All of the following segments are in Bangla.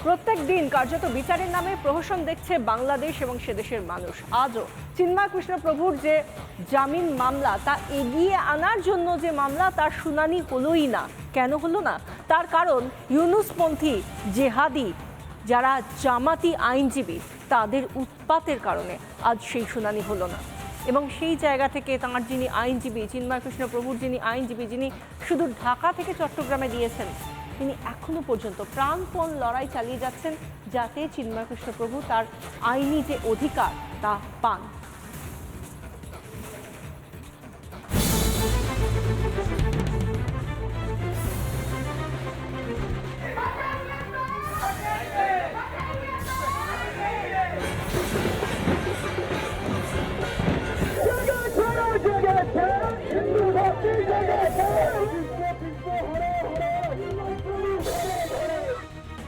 প্রত্যেক দিন কার্যত বিচারের নামে প্রহসন দেখছে বাংলাদেশ এবং সে দেশের মানুষ। আজও চিন্ময় কৃষ্ণ প্রভুর যে জামিন মামলা তা এগিয়ে আনার জন্য যে মামলা তার শুনানি হলোই না। কেন হলো না? তার কারণ ইউনুসপন্থী জেহাদি যারা জামাতি আইনজীবী তাদের উৎপাতের কারণে আজ সেই শুনানি হলো না। এবং সেই জায়গা থেকে তাঁর যিনি আইনজীবী, চিন্ময় কৃষ্ণ প্রভুর যিনি আইনজীবী, যিনি শুধু ঢাকা থেকে চট্টগ্রামে দিয়েছেন, তিনি এখনো পর্যন্ত প্রাণপণ লড়াই চালিয়ে যাচ্ছেন যাতে চিন্ময় কৃষ্ণ প্রভু তার আইনি যে অধিকার তা পান।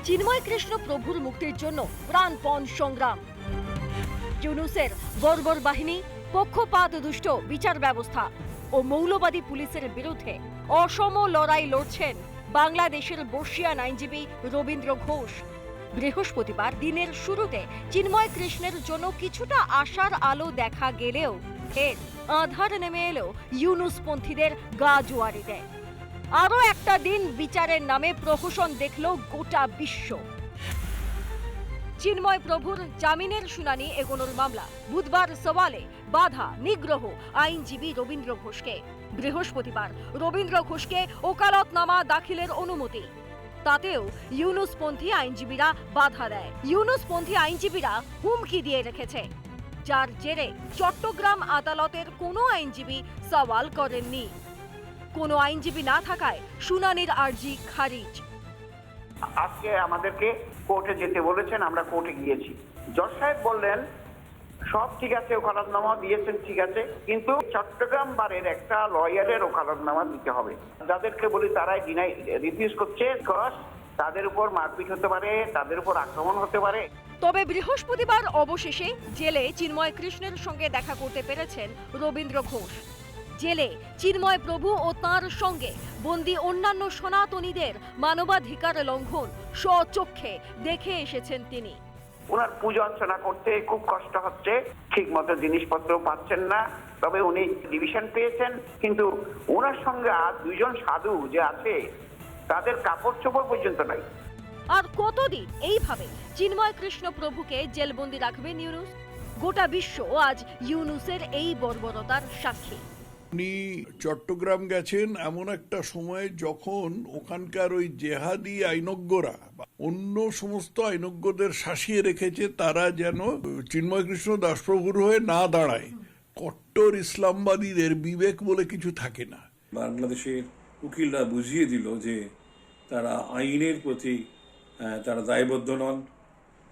চিন্ময় কৃষ্ণ প্রভুর মুক্তির জন্য প্রাণপণ সংগ্রাম। ইউনুসের বর্বর বাহিনী, পক্ষপাত দুষ্ট বিচার ব্যবস্থা ও মৌলবাদী পুলিশের বিরুদ্ধে অসম লড়াই লড়ছেন বাংলাদেশের বর্ষিয়ান আইনজীবী রবীন্দ্র ঘোষ। বৃহস্পতিবার দিনের শুরুতে চিন্ময় কৃষ্ণের জন্য কিছুটা আশার আলো দেখা গেলেও ফের আঁধার নেমে এলো ইউনুসপন্থীদের গা জোয়ারি দেয়। আরও একটা দিন বিচারের নামে প্রহসন দেখল গোটা বিশ্ব। চিন্ময় প্রভুর জামিনের শুনানি এগোনোর মামলা বুধবার সওয়ালে বাধা নিগ্রহ আইনজীবী রবীন্দ্র ঘোষকে। বৃহস্পতিবার রবীন্দ্র ঘোষকে ওকালতনামা দাখিলের অনুমতি, তাতেও ইউনুসপন্থী আইনজীবীরা বাধা দেয়। ইউনুসপন্থী আইনজীবীরা হুমকি দিয়ে রেখেছে, যার জেরে চট্টগ্রাম আদালতের কোনো আইনজীবী সওয়াল করেননি। কোনো আইনজীবী না থাকায় শুনানির আর্জি খারিজ। আজকে আমাদেরকে কোর্টে যেতে বলেছেন, আমরা কোর্টে গিয়েছি। জজ সাহেব বললেন সব ঠিক আছে, ওকালতনামা দিয়েছেন ঠিক আছে, কিন্তু চট্টগ্রাম বারের একটা লয়ারের ওকালতনামা দিতে হবে। যাদেরকে বলি তারাই রিফিউজ করছে, বিকজ তাদের উপর মারপিট হতে পারে, তাদের উপর আক্রমণ হতে পারে। তবে বৃহস্পতিবার অবশেষে জেলে চিন্ময় কৃষ্ণের সঙ্গে দেখা করতে পেরেছেন রবীন্দ্র ঘোষ। জেলে চিন্ময় প্রভু ও তাঁর সঙ্গে বন্দী অন্যান্য সনাতনীদের মানবাধিকার লঙ্ঘন স্বচক্ষে দেখে এসেছেন তিনি। ওনার পুজো অর্চনা করতে খুব কষ্ট হচ্ছে, ঠিক মতো জিনিসপত্র পাচ্ছেন না। তবে উনি ডিভিশন পেয়েছেন, কিন্তু ওনার সঙ্গে আর দুইজন সাধু যে আছে তাদের কাপড় চোপড় পর্যন্ত নাই। আর কতদিন এইভাবে চিন্ময় কৃষ্ণ প্রভুকে জেলবন্দি রাখবেন ইউনুস? গোটা বিশ্ব আজ ইউনুসের এই বর্বরতার সাক্ষী। উনি চট্টগ্রাম গেছেন এমন একটা সময় যখন ওখানকার ওই জেহাদি আইনজ্ঞরা অন্য সমস্ত আইনজ্ঞদের শাসিয়ে রেখেছে, তারা যেন চিন্ময় কৃষ্ণ দাসপ্রভুর হয়ে না দাঁড়ায়। কট্টর ইসলামবাদীদের বিবেক বলে কিছু থাকে না। বাংলাদেশের উকিলরা বুঝিয়ে দিল যে তারা আইনের প্রতি তারা দায়বদ্ধ নন,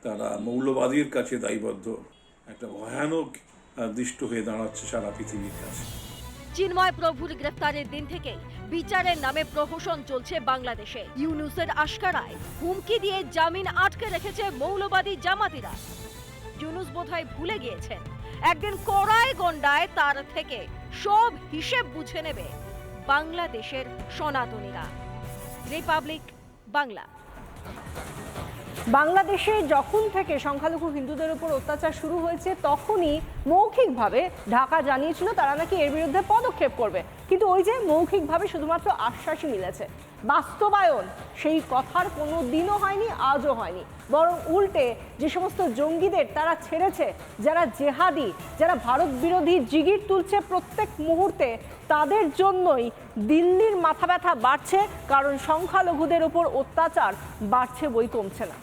তারা মৌলবাদীর কাছে দায়বদ্ধ। একটা ভয়ানক দৃষ্ট হয়ে দাঁড়াচ্ছে সারা পৃথিবীর কাছে। চিন্ময় প্রভুর গ্রেফতারের দিন থেকেই বিচারের নামে প্রহসন চলছে বাংলাদেশে। ইউনুসের আশকারায় হুমকি দিয়ে জামিন আটকে রেখেছে মৌলবাদী জামাতিরা। ইউনুস বোধহয় ভুলে গিয়েছেন একদিন কড়ায় গন্ডায় তার থেকে সব হিসেব বুঝে নেবে বাংলাদেশের সনাতনীরা। রিপাবলিক বাংলা। বাংলাদেশে যখন থেকে সংখ্যালঘু হিন্দুদের উপর অত্যাচার শুরু হয়েছে তখনই মৌখিকভাবে ঢাকা জানিয়েছিল তারা নাকি এর বিরুদ্ধে পদক্ষেপ করবে, কিন্তু ওই যে মৌখিকভাবে শুধুমাত্র আশ্বাসই মিলেছে, বাস্তবায়ন সেই কথার কোনো দিনও হয়নি, আজও হয়নি। বরং উল্টে যে সমস্ত জঙ্গিদের তারা ছেড়েছে, যারা জেহাদি, যারা ভারত বিরোধী জিগির তুলছে প্রত্যেক মুহূর্তে, তাদের জন্যই দিল্লির মাথা ব্যথা বাড়ছে, কারণ সংখ্যালঘুদের উপর অত্যাচার বাড়ছে বই কমছে না।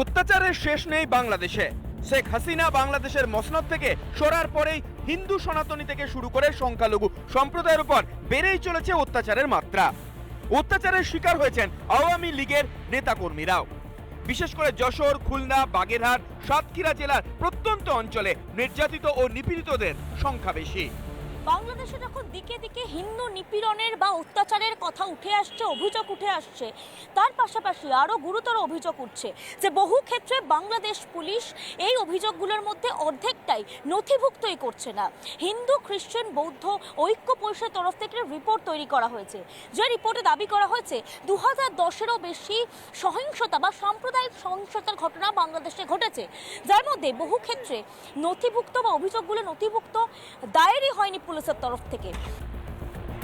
অত্যাচারের শেষ নেই বাংলাদেশে। শেখ হাসিনা বাংলাদেশের মসনদ থেকে সরার পরেই হিন্দু সনাতনী থেকে শুরু করে সংখ্যালঘু সম্প্রদায়ের উপর বেড়েই চলেছে অত্যাচারের মাত্রা। অত্যাচারের শিকার হয়েছেন আওয়ামী লীগের নেতাকর্মীরাও। বিশেষ করে যশোর, খুলনা, বাগেরহাট, সাতক্ষীরা জেলার প্রত্যন্ত অঞ্চলে নির্যাতিত ও নিপীড়িতদের সংখ্যা বেশি। বাংলাদেশে যখন দিকে দিকে হিন্দু নিপীড়নের বা অত্যাচারের কথা উঠে আসছে, অভিযোগ উঠে আসছে, তার পাশাপাশি আরও গুরুতর অভিযোগ উঠছে যে বহু ক্ষেত্রে বাংলাদেশ পুলিশ এই অভিযোগগুলোর মধ্যে অর্ধেকটাই নথিভুক্তই করছে না। হিন্দু, খ্রিস্টান, বৌদ্ধ ঐক্য পরিষদের তরফ থেকে রিপোর্ট তৈরি করা হয়েছে, যে রিপোর্টে দাবি করা হয়েছে 2010-এরও বেশি সহিংসতা বা সাম্প্রদায়িক সহিংসতার ঘটনা বাংলাদেশে ঘটেছে, যার মধ্যে বহু ক্ষেত্রে নথিভুক্ত বা অভিযোগগুলো নথিভুক্ত দায়েরই হয়নি পুলিশের তরফ থেকে।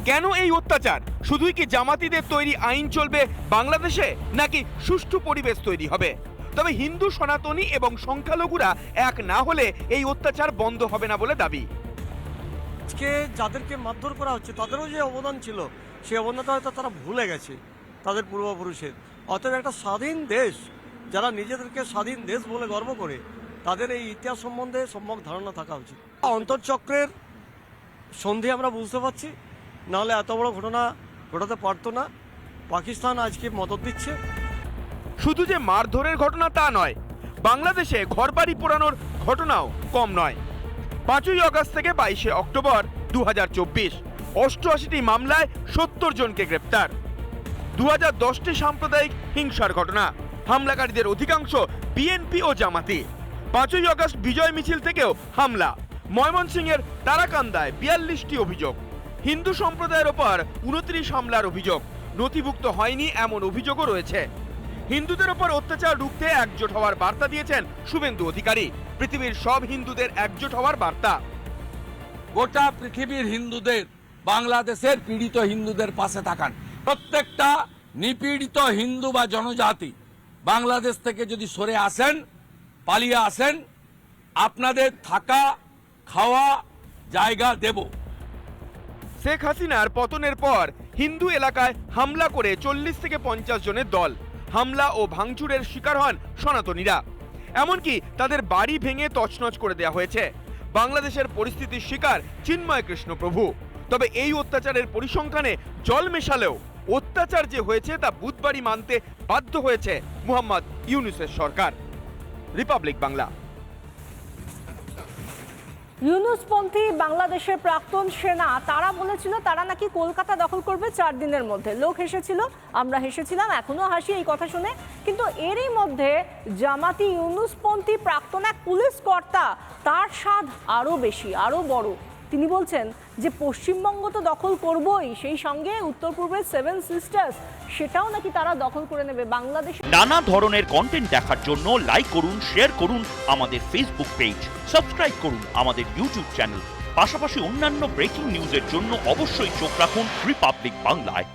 কেন এই অত্যাচার? শুধুই কি জামাতিদের তৈরি আইন চলবে বাংলাদেশে, নাকি সুষ্ঠু পরিবেশ তৈরি হবে? তবে হিন্দু, সনাতনী এবং সংখ্যালঘুরা এক না হলে এই অত্যাচার বন্ধ হবে না বলে দাবি। আজকে যাদেরকে মারধর করা হচ্ছে তাদেরও যে অবদান ছিল, সেই অবদানটা হয়তো তারা ভুলে গেছে তাদের পূর্বপুরুষের। অতএব একটা স্বাধীন দেশ, যারা নিজেদেরকে স্বাধীন দেশ বলে গর্ব করে, তাদের এই ইতিহাস সম্বন্ধে সম্যক ধারণা থাকা উচিত। অন্তর্চক্রের সন্ধি আমরা বুঝতে পারছি, নাহলে এত বড় ঘটনা ঘটাতে পারতো না। পাকিস্তান আজকে মদত দিচ্ছে। শুধু যে মারধরের ঘটনা তা নয়, বাংলাদেশে ঘরবাড়ি পোড়ানোর ঘটনাও কম নয়। 5ই আগস্ট থেকে 22শে অক্টোবর 2024 88টি মামলায় 70 জনকে গ্রেপ্তার। 2010টি সাম্প্রদায়িক হিংসার ঘটনা, হামলাকারীদের অধিকাংশ বিএনপি ও জামাতি। 5ই আগস্ট বিজয় মিছিল থেকেও হামলা। ময়মনসিংহের তারাকান্দায় 42টি অভিযোগ। হিন্দু সম্প্রদায়ের ওপর 29 হামলার অভিযোগ, নথিভুক্ত হয়নি এমন অভিযোগও রয়েছে। হিন্দুদের ওপর অত্যাচার রুখতে একজোট হওয়ার বার্তা দিয়েছেন শুভেন্দু অধিকারী। পৃথিবীর সব হিন্দুদের একজোট হওয়ার বার্তা। গোটা পৃথিবীর হিন্দুদের, বাংলাদেশের পীড়িত হিন্দুদের পাশে থাকান। প্রত্যেকটা নিপীড়িত হিন্দু বা জনজাতি বাংলাদেশ থেকে যদি সরে আসেন, পালিয়ে আসেন, আপনাদের থাকা খাওয়া জায়গা দেব। শেখ হাসিনার পতনের পর হিন্দু এলাকায় হামলা করে 40 থেকে 50 জনের দল। হামলা ও ভাঙচুরের শিকার হন সনাতনীরা, এমনকি তাদের বাড়ি ভেঙে তছনছ করে দেওয়া হয়েছে। বাংলাদেশের পরিস্থিতির শিকার চিন্ময় কৃষ্ণ প্রভু। তবে এই অত্যাচারের পরিসংখ্যানে জল মেশালেও অত্যাচার যে হয়েছে তা বুধবারই মানতে বাধ্য হয়েছে মোহাম্মদ ইউনূসের সরকার। রিপাবলিক বাংলা। ইউনূসপন্থী বাংলাদেশের প্রাক্তন সেনা তারা বলেছিল তারা নাকি কলকাতা দখল করবে 4 দিনের মধ্যে। লোক হেসেছিল, আমরা হেসেছিলাম, এখনো হাসি এই কথা শুনে। কিন্তু এরই মধ্যে জামাতি ইউনূসপন্থী প্রাক্তন এক পুলিশ কর্তা, তার স্বাদ আরও বেশি, আরও বড়। তিনি বলছেন যে পশ্চিমবঙ্গ তো দখল করবই, সেই সঙ্গে উত্তর পূর্বের 7 সিস্টার্স সেটাও নাকি তারা দখল করে নেবে। বাংলাদেশ নানা ধরনের কন্টেন্ট দেখার জন্য লাইক করুন, শেয়ার করুন আমাদের ফেসবুক পেজ, সাবস্ক্রাইব করুন আমাদের ইউটিউব চ্যানেল। পাশাপাশি অন্যান্য ব্রেকিং নিউজের জন্য অবশ্যই চোখ রাখুন রিপাবলিক বাংলায়।